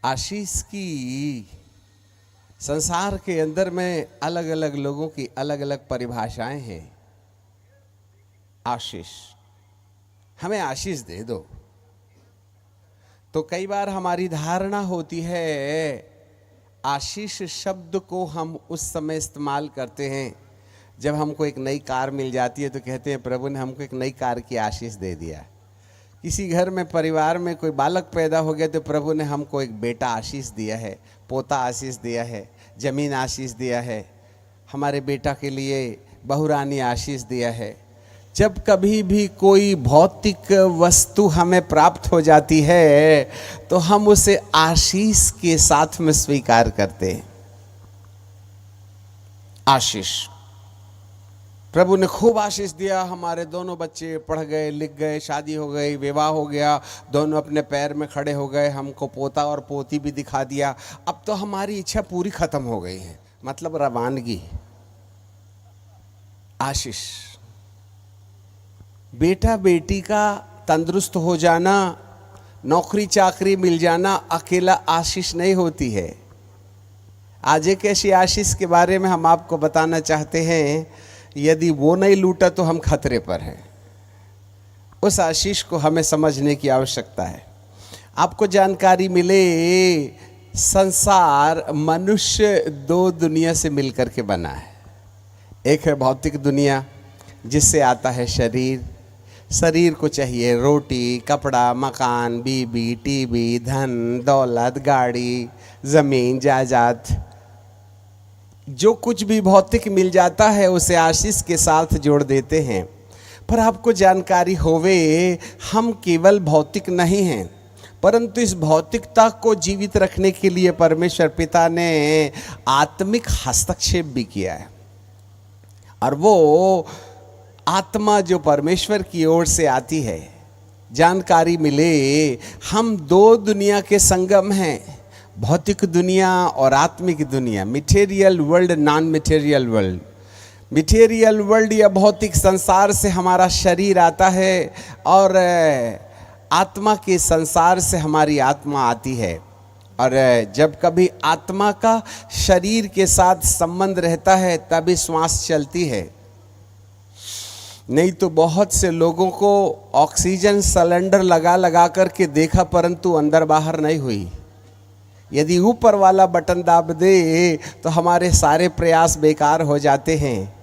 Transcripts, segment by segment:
आशीष की संसार के अंदर में अलग अलग लोगों की अलग अलग परिभाषाएं हैं। आशीष, हमें आशीष दे दो। तो कई बार हमारी धारणा होती है आशीष शब्द को हम उस समय इस्तेमाल करते हैं जब हमको एक नई कार मिल जाती है तो कहते हैं प्रभु ने हमको एक नई कार की आशीष दे दिया। किसी घर में परिवार में कोई बालक पैदा हो गया तो प्रभु ने हमको एक बेटा आशीष दिया है, पोता आशीष दिया है, जमीन आशीष दिया है, हमारे बेटा के लिए बहुरानी आशीष दिया है। जब कभी भी कोई भौतिक वस्तु हमें प्राप्त हो जाती है तो हम उसे आशीष के साथ में स्वीकार करते हैं। आशीष, प्रभु ने खूब आशीष दिया, हमारे दोनों बच्चे पढ़ गए, लिख गए, शादी हो गई, विवाह हो गया, दोनों अपने पैर में खड़े हो गए, हमको पोता और पोती भी दिखा दिया। अब तो हमारी इच्छा पूरी खत्म हो गई है, मतलब रवानगी। आशीष, बेटा बेटी का तंदुरुस्त हो जाना, नौकरी चाकरी मिल जाना अकेला आशीष नहीं होती है। आज एक ऐसी आशीष के बारे में हम आपको बताना चाहते हैं, यदि वो नहीं लूटा तो हम खतरे पर हैं। उस आशीष को हमें समझने की आवश्यकता है। आपको जानकारी मिले, संसार मनुष्य दो दुनिया से मिलकर के बना है। एक है भौतिक दुनिया जिससे आता है शरीर, शरीर को चाहिए रोटी, कपड़ा, मकान, बीबी, टीवी, धन दौलत, गाड़ी, ज़मीन जायदाद, जो कुछ भी भौतिक मिल जाता है उसे आशीष के साथ जोड़ देते हैं। पर आपको जानकारी होवे, हम केवल भौतिक नहीं हैं, परंतु इस भौतिकता को जीवित रखने के लिए परमेश्वर पिता ने आत्मिक हस्तक्षेप भी किया है। और वो आत्मा जो परमेश्वर की ओर से आती है, जानकारी मिले हम दो दुनिया के संगम हैं, भौतिक दुनिया और आत्मिक दुनिया, material world, non material world. Material world या भौतिक संसार से हमारा शरीर आता है और आत्मा के संसार से हमारी आत्मा आती है। और जब कभी आत्मा का शरीर के साथ संबंध रहता है तभी श्वास चलती है, नहीं तो बहुत से लोगों को ऑक्सीजन सिलेंडर लगा लगा करके देखा परंतु अंदर बाहर नहीं हुई। यदि ऊपर वाला बटन दाब दे तो हमारे सारे प्रयास बेकार हो जाते हैं।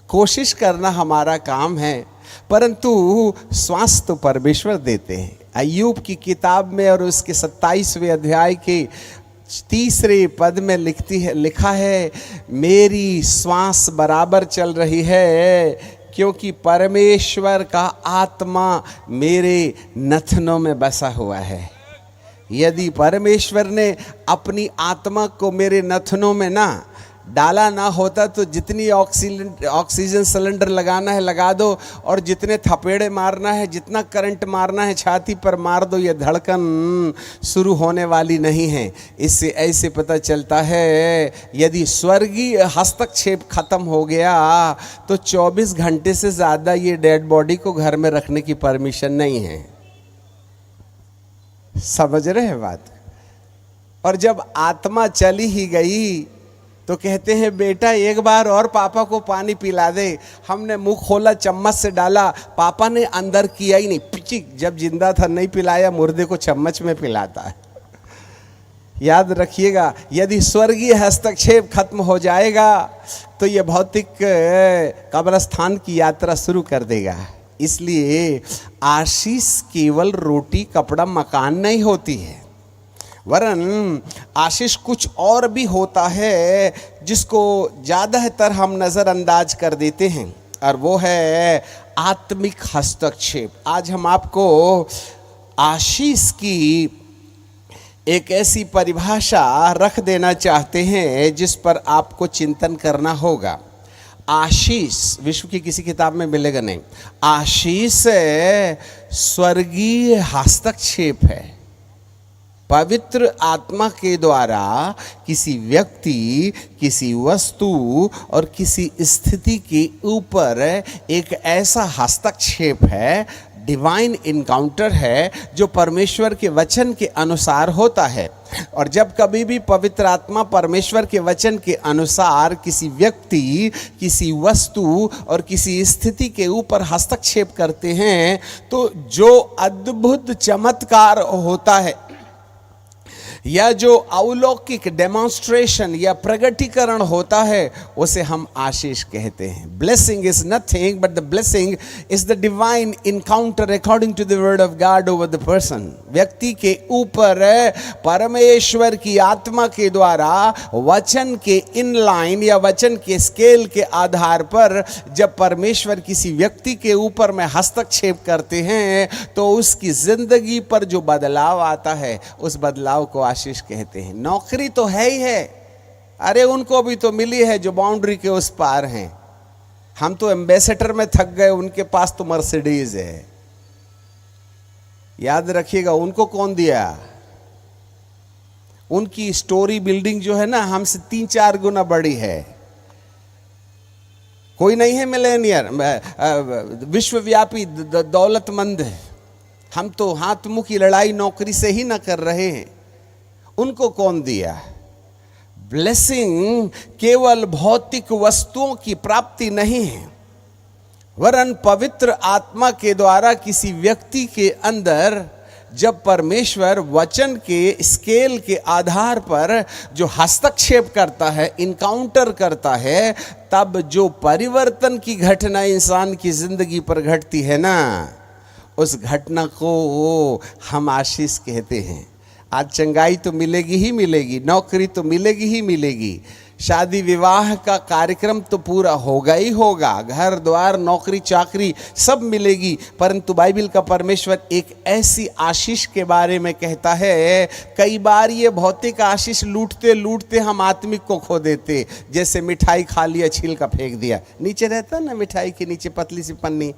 कोशिश करना हमारा काम है, परंतु श्वास तो परमेश्वर देते हैं। अय्यूब की किताब में और उसके 27वें अध्याय के 3 पद में लिखा है, मेरी श्वास बराबर चल रही है क्योंकि परमेश्वर का आत्मा मेरे नथनों में बसा हुआ है। यदि परमेश्वर ने अपनी आत्मा को मेरे नथनों में ना डाला ना होता तो जितनी ऑक्सीजन सिलेंडर लगाना है लगा दो, और जितने थपेड़े मारना है, जितना करंट मारना है छाती पर मार दो, ये धड़कन शुरू होने वाली नहीं है। इससे ऐसे पता चलता है यदि स्वर्गीय हस्तक्षेप खत्म हो गया तो 24 घंटे से ज़्यादा ये डेड बॉडी को घर में रखने की परमिशन नहीं है। समझ रहे हैं बात? और जब आत्मा चली ही गई तो कहते हैं बेटा एक बार और पापा को पानी पिला दे। हमने मुंह खोला, चम्मच से डाला, पापा ने अंदर किया ही नहीं, पिचिक। जब जिंदा था नहीं पिलाया, मुर्दे को चम्मच में पिलाता है। याद रखिएगा, यदि स्वर्गीय हस्तक्षेप खत्म हो जाएगा तो ये भौतिक कब्रिस्तान की यात्रा शुरू कर देगा। इसलिए आशीष केवल रोटी, कपड़ा, मकान नहीं होती है, वरन आशीष कुछ और भी होता है जिसको ज़्यादातर हम नज़रअंदाज कर देते हैं, और वो है आत्मिक हस्तक्षेप। आज हम आपको आशीष की एक ऐसी परिभाषा रख देना चाहते हैं जिस पर आपको चिंतन करना होगा। आशीष विश्व की किसी किताब में मिलेगा नहीं। आशीष स्वर्गीय हस्तक्षेप है। पवित्र आत्मा के द्वारा किसी व्यक्ति, किसी वस्तु और किसी स्थिति के ऊपर एक ऐसा हस्तक्षेप है, डिवाइन इनकाउंटर है, जो परमेश्वर के वचन के अनुसार होता है। और जब कभी भी पवित्र आत्मा परमेश्वर के वचन के अनुसार किसी व्यक्ति, किसी वस्तु और किसी स्थिति के ऊपर हस्तक्षेप करते हैं तो जो अद्भुत चमत्कार होता है या जो अलौकिक डेमोन्स्ट्रेशन या प्रगटीकरण होता है उसे हम आशीष कहते हैं। Blessing is nothing but the blessing is the divine encounter according to the word of God over the person. व्यक्ति के ऊपर परमेश्वर की आत्मा के द्वारा वचन के इनलाइन या वचन के स्केल के आधार पर जब परमेश्वर किसी व्यक्ति के ऊपर में हस्तक्षेप करते हैं तो उसकी जिंदगी पर जो बदलाव आता है उस बदलाव को आशीष कहते हैं। नौकरी तो है ही है, अरे उनको भी तो मिली है जो बाउंड्री के उस पार हैं। हम तो एम्बेसडर में थक गए, उनके पास तो मर्सिडीज है। याद रखिएगा, उनको कौन दिया? उनकी स्टोरी बिल्डिंग जो है ना हमसे 3-4 गुना बड़ी है। कोई नहीं है मिलेनियर विश्वव्यापी दौलतमंद है। हम तो हाथ मुंह की लड़ाई नौकरी से ही ना कर रहे हैं। उनको कौन दिया? ब्लेसिंग केवल भौतिक वस्तुओं की प्राप्ति नहीं है, वरन पवित्र आत्मा के द्वारा किसी व्यक्ति के अंदर जब परमेश्वर वचन के स्केल के आधार पर जो हस्तक्षेप करता है, इनकाउंटर करता है, तब जो परिवर्तन की घटना इंसान की जिंदगी पर घटती है ना, उस घटना को हम आशीष कहते हैं। आज चंगाई तो मिलेगी ही मिलेगी, नौकरी तो मिलेगी ही मिलेगी, शादी विवाह का कार्यक्रम तो पूरा होगा ही होगा, घर द्वार नौकरी चाकरी सब मिलेगी, परंतु बाइबल का परमेश्वर एक ऐसी आशीष के बारे में कहता है। कई बार ये भौतिक आशीष लूटते लूटते हम आत्मिक को खो देते। जैसे मिठाई खा लिया, छिलका फेंक दिया, नीचे रहता ना मिठाई के नीचे पतली सी पन्नी,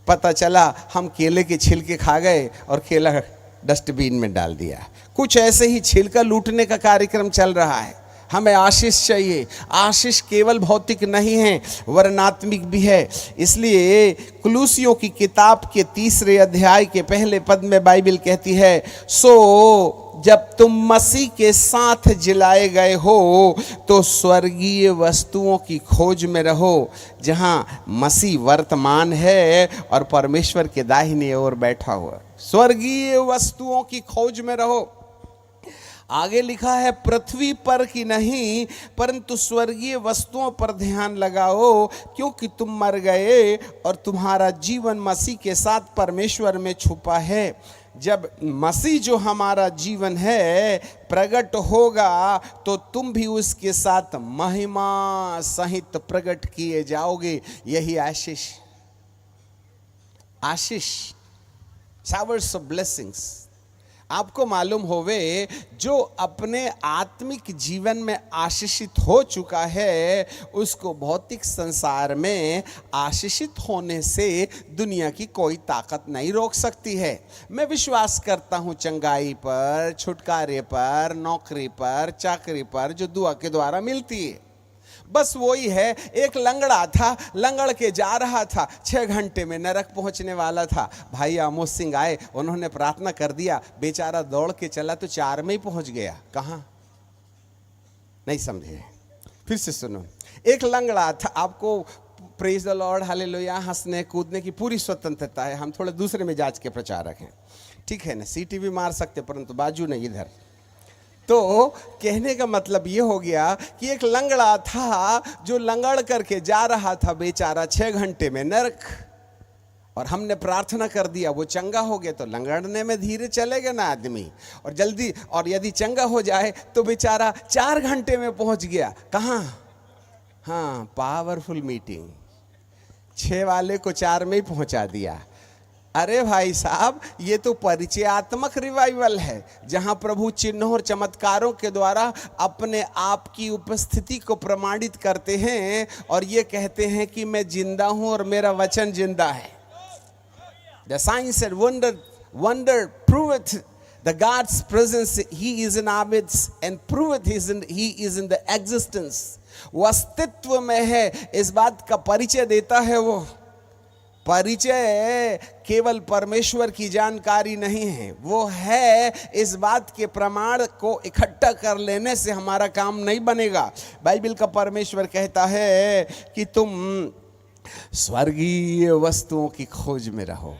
पता चला हम केले के छिलके खा गए और केला डस्टबिन में डाल दिया। कुछ ऐसे ही छिलका लूटने का कार्यक्रम चल रहा है। हमें आशीष चाहिए। आशीष केवल भौतिक नहीं है वरन आत्मिक भी है। इसलिए कुलूसियों की किताब के 3 अध्याय के पहले पद में बाइबल कहती है, सो जब तुम मसीह के साथ जिलाए गए हो तो स्वर्गीय वस्तुओं की खोज में रहो, जहां मसीह वर्तमान है और परमेश्वर के दाहिने ओर बैठा हुआ। स्वर्गीय वस्तुओं की खोज में रहो। आगे लिखा है, पृथ्वी पर की नहीं परंतु स्वर्गीय वस्तुओं पर ध्यान लगाओ, क्योंकि तुम मर गए और तुम्हारा जीवन मसीह के साथ परमेश्वर में छुपा है। जब मसीह जो हमारा जीवन है प्रकट होगा तो तुम भी उसके साथ महिमा सहित प्रकट किए जाओगे। यही आशीष, आशीष, showers of blessings। आपको मालूम होवे, जो अपने आत्मिक जीवन में आशीषित हो चुका है उसको भौतिक संसार में आशीषित होने से दुनिया की कोई ताकत नहीं रोक सकती है। मैं विश्वास करता हूँ चंगाई पर, छुटकारे पर, नौकरी पर, चाकरी पर जो दुआ के द्वारा मिलती है। बस वही है, एक लंगड़ा था, लंगड़ के जा रहा था, 6 घंटे में नरक पहुंचने वाला था। भाई आमोस सिंह आए, उन्होंने प्रार्थना कर दिया, बेचारा दौड़ के चला तो 4 में ही पहुंच गया। कहाँ? नहीं समझे, फिर से सुनो। एक लंगड़ा था, आपको प्रेज द लॉर्ड, हालेलुया, हंसने कूदने की पूरी स्वतंत्रता है। हम थोड़े दूसरे मिजाज के प्रचारक हैं, ठीक है ना, सीटी भी मार सकते परंतु बाजू नहीं इधर। तो कहने का मतलब ये हो गया कि एक लंगड़ा था जो लंगड़ करके जा रहा था बेचारा 6 घंटे में नरक, और हमने प्रार्थना कर दिया वो चंगा हो गया। तो लंगड़ने में धीरे चलेगा ना आदमी, और जल्दी, और यदि चंगा हो जाए तो बेचारा 4 घंटे में पहुंच गया। कहाँ? हाँ, पावरफुल मीटिंग, 6 वाले को 4 में ही पहुंचा दिया। अरे भाई साहब, ये तो परिचयात्मक रिवाइवल है, जहां प्रभु चिन्हों और चमत्कारों के द्वारा अपने आप की उपस्थिति को प्रमाणित करते हैं और ये कहते हैं कि मैं जिंदा हूं और मेरा वचन जिंदा है। The signs and wonder proveth the God's presence, he is in our midst, and proveth he is in the existence। वो अस्तित्व में है, इस बात का परिचय देता है वो परिचय केवल परमेश्वर की जानकारी नहीं है, वो है इस बात के प्रमाण को इकट्ठा कर लेने से हमारा काम नहीं बनेगा। बाइबल का परमेश्वर कहता है कि तुम स्वर्गीय वस्तुओं की खोज में रहो,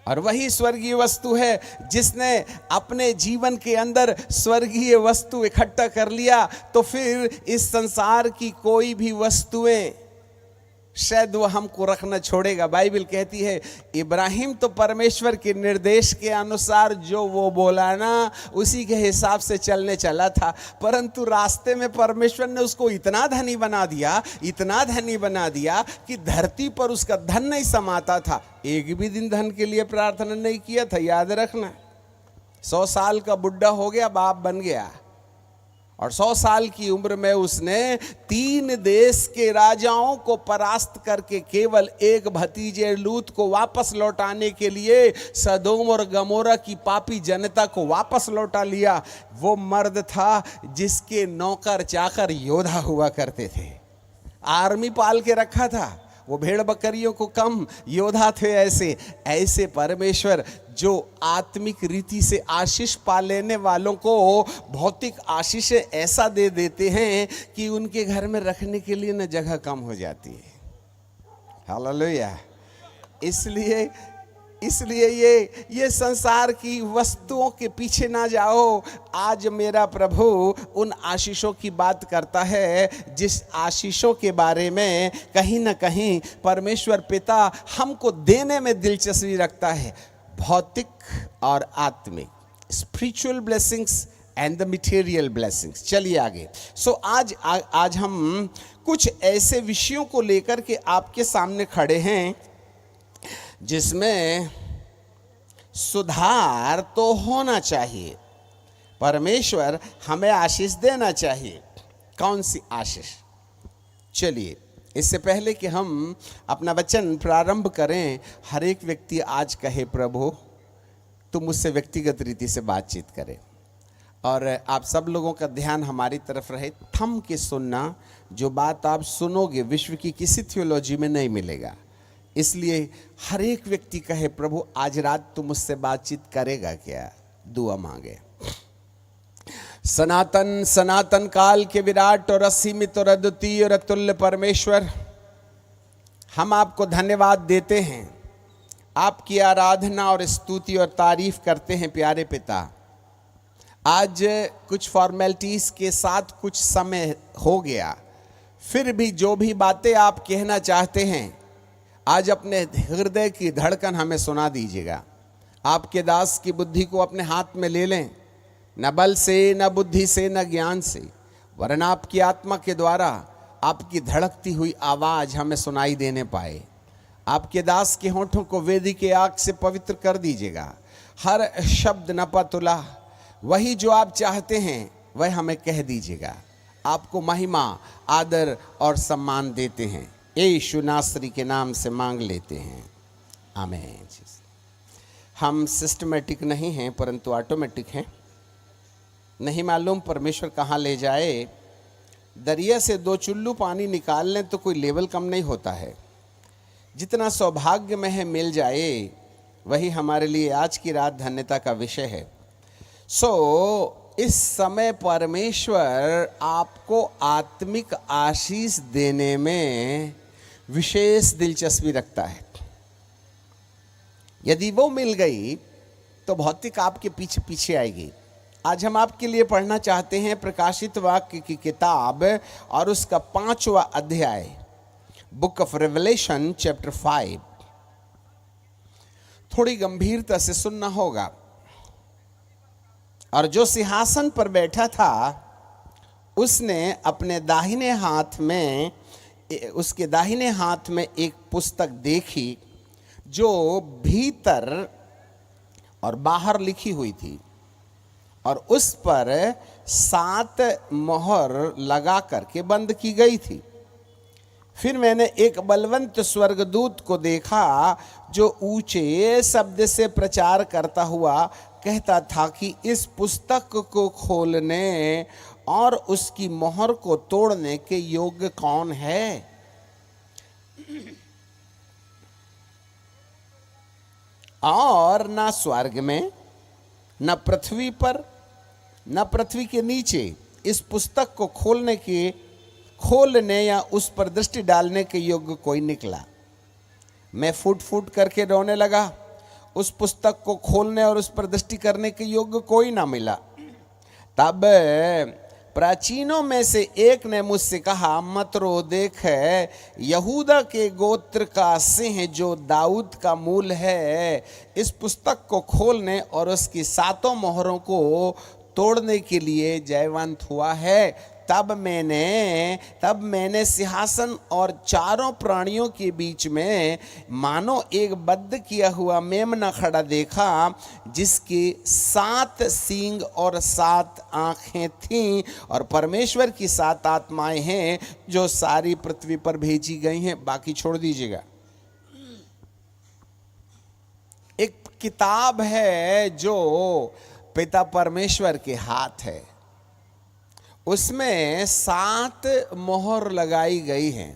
और वही स्वर्गीय वस्तु है जिसने अपने जीवन के अंदर स्वर्गीय वस्तु इकट्ठा कर लिया, तो फिर इस संसार की कोई भी वस्तुएं शायद वो हमको रखना छोड़ेगा। बाइबल कहती है इब्राहिम तो परमेश्वर के निर्देश के अनुसार जो वो बोला ना, उसी के हिसाब से चलने चला था, परंतु रास्ते में परमेश्वर ने उसको इतना धनी बना दिया, इतना धनी बना दिया कि धरती पर उसका धन नहीं समाता था। एक भी दिन धन के लिए प्रार्थना नहीं किया था, याद रखना। 100 साल का बुढ़ा हो गया, बाप बन गया, और 100 साल की उम्र में उसने 3 देश के राजाओं को परास्त करके केवल एक भतीजे लूत को वापस लौटाने के लिए सदोम और गमोरा की पापी जनता को वापस लौटा लिया। वो मर्द था जिसके नौकर चाकर योद्धा हुआ करते थे, आर्मी पाल के रखा था, वो भेड़ बकरियों को कम योद्धा थे। ऐसे परमेश्वर जो आत्मिक रीति से आशीष पा लेने वालों को भौतिक आशीष ऐसा दे देते हैं कि उनके घर में रखने के लिए न जगह कम हो जाती है। हालेलुया। इसलिए ये संसार की वस्तुओं के पीछे ना जाओ। आज मेरा प्रभु उन आशीषों की बात करता है जिस आशीषों के बारे में कहीं ना कहीं परमेश्वर पिता हमको देने में दिलचस्पी रखता है, भौतिक और आत्मिक, spiritual blessings and the material blessings. चलिए आगे। आज हम कुछ ऐसे विषयों को लेकर के आपके सामने खड़े हैं जिसमें सुधार तो होना चाहिए, परमेश्वर हमें आशीष देना चाहिए। कौन सी आशीष? चलिए, इससे पहले कि हम अपना वचन प्रारंभ करें, हर एक व्यक्ति आज कहे प्रभु तुम मुझसे व्यक्तिगत रीति से बातचीत करें, और आप सब लोगों का ध्यान हमारी तरफ रहे। थम के सुनना, जो बात आप सुनोगे विश्व की किसी थियोलॉजी में नहीं मिलेगा। इसलिए हर एक व्यक्ति कहे प्रभु आज रात तू मुझसे बातचीत करेगा क्या? दुआ मांगे। सनातन काल के विराट और असीमित और अद्वितीय और अतुल्य परमेश्वर, हम आपको धन्यवाद देते हैं, आपकी आराधना और स्तुति और तारीफ करते हैं प्यारे पिता। आज कुछ फॉर्मेलिटीज के साथ कुछ समय हो गया, फिर भी जो भी बातें आप कहना चाहते हैं आज अपने हृदय की धड़कन हमें सुना दीजिएगा। आपके दास की बुद्धि को अपने हाथ में ले लें, न बल से, न बुद्धि से, न ज्ञान से, वरन आपकी आत्मा के द्वारा आपकी धड़कती हुई आवाज़ हमें सुनाई देने पाए। आपके दास के होठों को वेदी के आग से पवित्र कर दीजिएगा। हर शब्द नपतुला वही जो आप चाहते हैं वह हमें कह दीजिएगा। आपको महिमा, आदर और सम्मान देते हैं, यीशु नासरी के नाम से मांग लेते हैं, आमीन। हम सिस्टमेटिक नहीं हैं परंतु ऑटोमेटिक हैं। नहीं मालूम परमेश्वर कहाँ ले जाए। दरिया से 2 चुल्लू पानी निकाल लें तो कोई लेवल कम नहीं होता है। जितना सौभाग्य में है मिल जाए, वही हमारे लिए आज की रात धन्यता का विषय है। इस समय परमेश्वर आपको आत्मिक आशीष देने में विशेष दिलचस्पी रखता है। यदि वो मिल गई तो भौतिक आपके पीछे पीछे आएगी। आज हम आपके लिए पढ़ना चाहते हैं प्रकाशित वाक्य की किताब और उसका 5वां अध्याय, बुक ऑफ रेवलेशन चैप्टर 5। थोड़ी गंभीरता से सुनना होगा। और जो सिंहासन पर बैठा था उसने अपने दाहिने हाथ में, उसके दाहिने हाथ में एक पुस्तक देखी जो भीतर और बाहर लिखी हुई थी, और उस पर 7 मोहर लगा करके बंद की गई थी। फिर मैंने एक बलवंत स्वर्गदूत को देखा जो ऊंचे शब्द से प्रचार करता हुआ कहता था कि इस पुस्तक को खोलने और उसकी मोहर को तोड़ने के योग्य कौन है? और ना स्वर्ग में, न पृथ्वी पर, न पृथ्वी के नीचे इस पुस्तक को खोलने या उस पर दृष्टि डालने के योग्य कोई निकला। मैं फूट फूट करके रोने लगा। उस पुस्तक को खोलने और उस पर दृष्टि करने के योग्य कोई ना मिला। तब प्राचीनों में से एक ने मुझसे कहा, मत रो, देख यहूदा के गोत्र का सिंह जो दाऊद का मूल है इस पुस्तक को खोलने और उसकी 7 मोहरों को तोड़ने के लिए जयवंत हुआ है। तब मैंने सिंहासन और चारों प्राणियों के बीच में मानो एक बद्ध किया हुआ मेमना खड़ा देखा, जिसके 7 सींग और 7 आंखें थीं, और परमेश्वर की 7 आत्माएं हैं जो सारी पृथ्वी पर भेजी गई हैं। बाकी छोड़ दीजिएगा। एक किताब है जो पिता परमेश्वर के हाथ है, उसमें 7 मोहर लगाई गई हैं।